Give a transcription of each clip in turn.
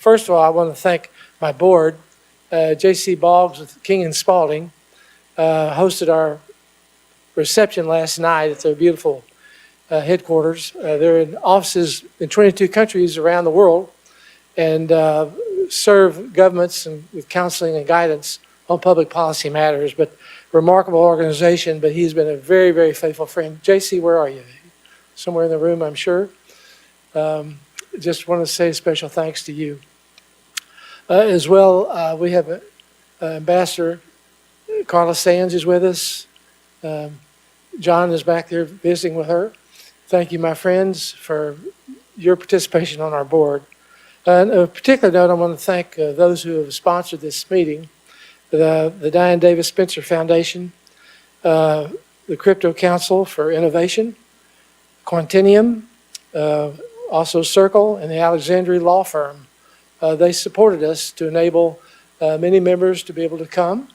First of all, I want to thank my board. J.C. Boggs with King and Spalding hosted our reception last night at their beautiful headquarters. They're in offices in 22 countries around the world and serve governments and with counseling and guidance on public policy matters. But remarkable organization, but he's been a very, very faithful friend. JC, where are you? Somewhere in the room, I'm sure. Just want to say special thanks to you. As well, we have Ambassador Carla Sands is with us. John is back there visiting with her. Thank you, my friends, for your participation on our board. On a particular note, I want to thank those who have sponsored this meeting, the Diane Davis Spencer Foundation, the Crypto Council for Innovation, Quantinium, also Circle, and the Alexandria Law Firm. They supported us to enable many members to be able to come,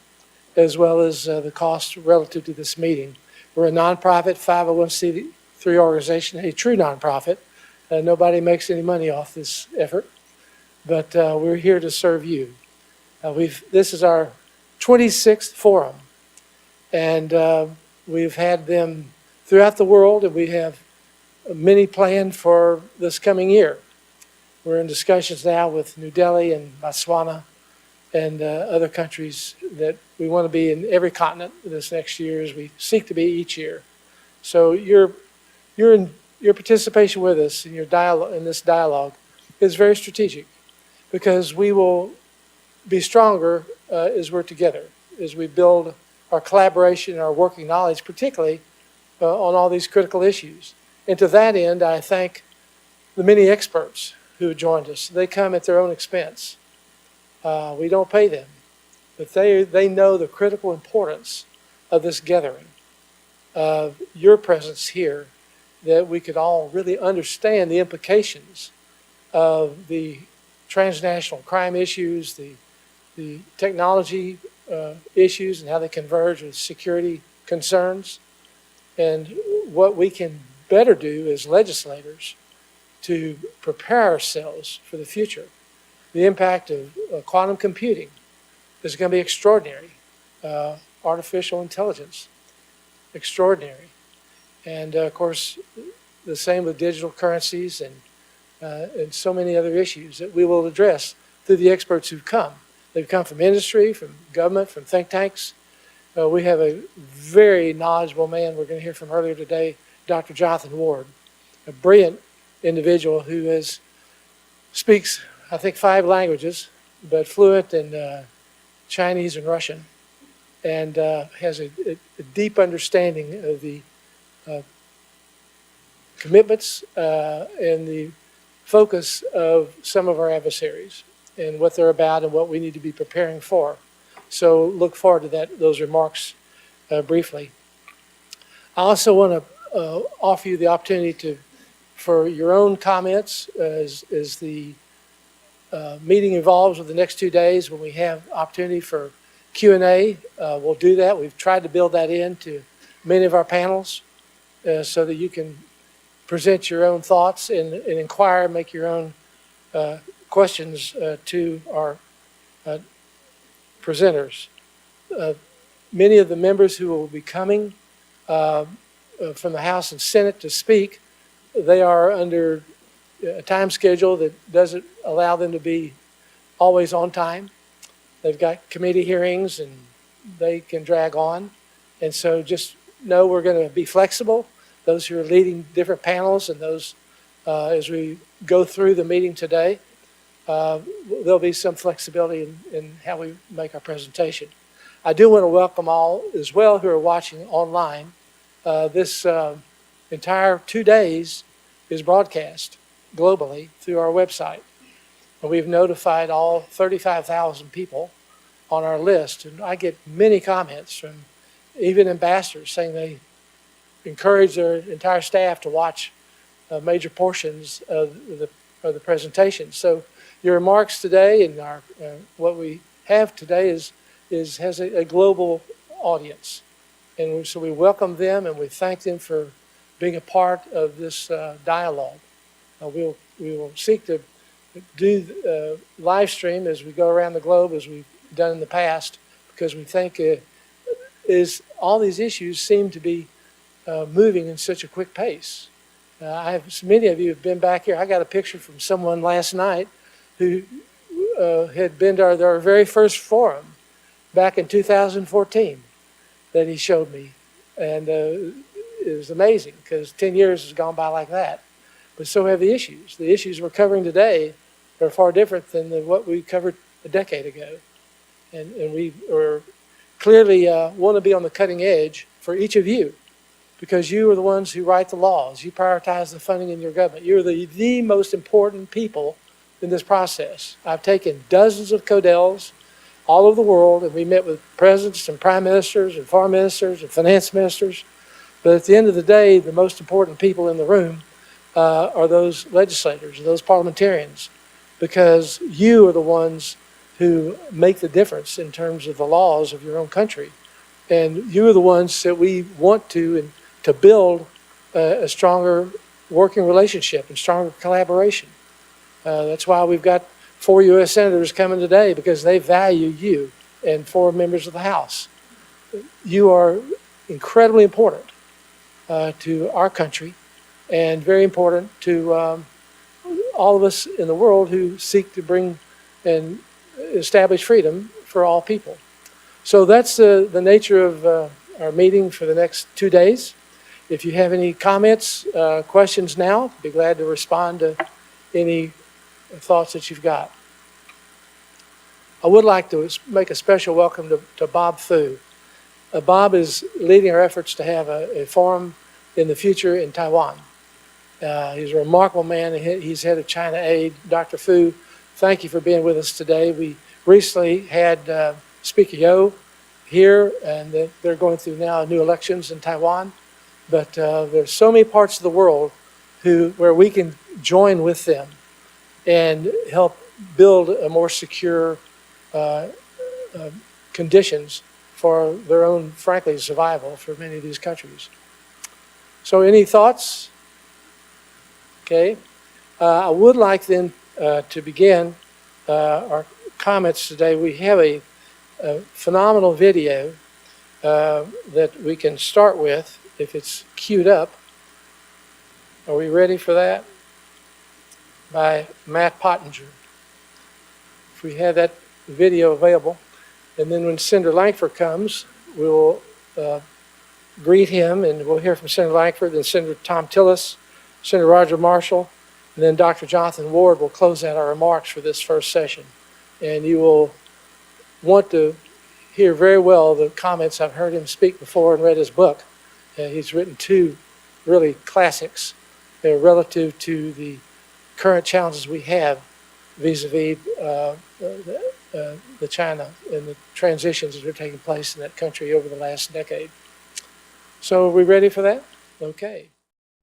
as well as the cost relative to this meeting. We're a nonprofit 501c3 organization, a true nonprofit. Nobody makes any money off this effort, but we're here to serve you. This is our 26th forum, and we've had them throughout the world, and we have many planned for this coming year. We're in discussions now with New Delhi and Botswana and other countries that we want to be in every continent this next year as we seek to be each year. So your participation with us in your dialogue, in this dialogue, is very strategic, because we will be stronger as we're together, as we build our collaboration and our working knowledge, particularly on all these critical issues. And to that end, I thank the many experts who have joined us. They come at their own expense. We don't pay them, but they know the critical importance of this gathering, of your presence here, that we could all really understand the implications of the transnational crime issues, the technology issues and how they converge with security concerns, and what we can better do as legislators to prepare ourselves for the future. The impact of quantum computing is going to be extraordinary. Artificial intelligence, extraordinary. And of course, the same with digital currencies and so many other issues that we will address through the experts who've come. They've come from industry, from government, from think tanks. We have a very knowledgeable man we're going to hear from earlier today, Dr. Jonathan Ward, a brilliant individual who speaks, I think, 5 languages, but fluent in Chinese and Russian, and has a deep understanding of the commitments and the focus of some of our adversaries and what they're about and what we need to be preparing for. So look forward to those remarks briefly. I also want to offer you the opportunity for your own comments as the meeting evolves over the next 2 days. When we have opportunity for Q&A, we'll do that. We've tried to build that into many of our panels so that you can present your own thoughts and inquire, make your own questions to our presenters. Many of the members who will be coming from the House and Senate to speak, they are under a time schedule that doesn't allow them to be always on time. They've got committee hearings and they can drag on. And so just know we're going to be flexible. Those who are leading different panels and those as we go through the meeting today, there'll be some flexibility in how we make our presentation. I do want to welcome all as well who are watching online. This entire 2 days is broadcast globally through our website. And we've notified all 35,000 people on our list. And I get many comments from even ambassadors saying they encourage their entire staff to watch major portions of the presentation. So your remarks today and what we have today has a global audience. And so we welcome them and we thank them for being a part of this dialogue. We will seek to do live stream as we go around the globe as we've done in the past, because we think all these issues seem to be moving in such a quick pace. Many of you have been back here. I got a picture from someone last night who had been to our very first forum back in 2014 that he showed me. And it was amazing because 10 years has gone by like that. But so have the issues. The issues we're covering today are far different than what we covered a decade ago. And we are clearly want to be on the cutting edge for each of you, because you are the ones who write the laws. You prioritize the funding in your government. You're the most important people in this process. I've taken dozens of CODELs all over the world, and we met with presidents and prime ministers and foreign ministers and finance ministers. But at the end of the day, the most important people in the room are those legislators, those parliamentarians, because you are the ones who make the difference in terms of the laws of your own country. And you are the ones that we want to build a stronger working relationship and stronger collaboration. That's why we've got 4 U.S. senators coming today, because they value you, and 4 members of the House. You are incredibly important to our country, and very important to all of us in the world who seek to bring and establish freedom for all people. So that's the nature of our meeting for the next 2 days. If you have any comments, questions now, I'd be glad to respond to any thoughts that you've got. I would like to make a special welcome to Bob Fu. Bob is leading our efforts to have a forum in the future in Taiwan. He's a remarkable man. He's head of China Aid. Dr. Fu, thank you for being with us today. We recently had Speaker Yo here, and they're going through now new elections in Taiwan. But there's so many parts of the world where we can join with them and help build a more secure conditions for their own, frankly, survival for many of these countries. So any thoughts? Okay. I would like then to begin our comments today. We have a phenomenal video that we can start with if it's queued up. Are we ready for that? By Matt Pittenger. If we have that video available. And then when Senator Lankford comes, we'll greet him, and we'll hear from Senator Lankford, then Senator Tom Tillis, Senator Roger Marshall, and then Dr. Jonathan Ward will close out our remarks for this first session. And you will want to hear very well the comments. I've heard him speak before and read his book. He's written 2 really classics relative to the current challenges we have vis-a-vis the China and the transitions that are taking place in that country over the last decade. So are we ready for that? Okay.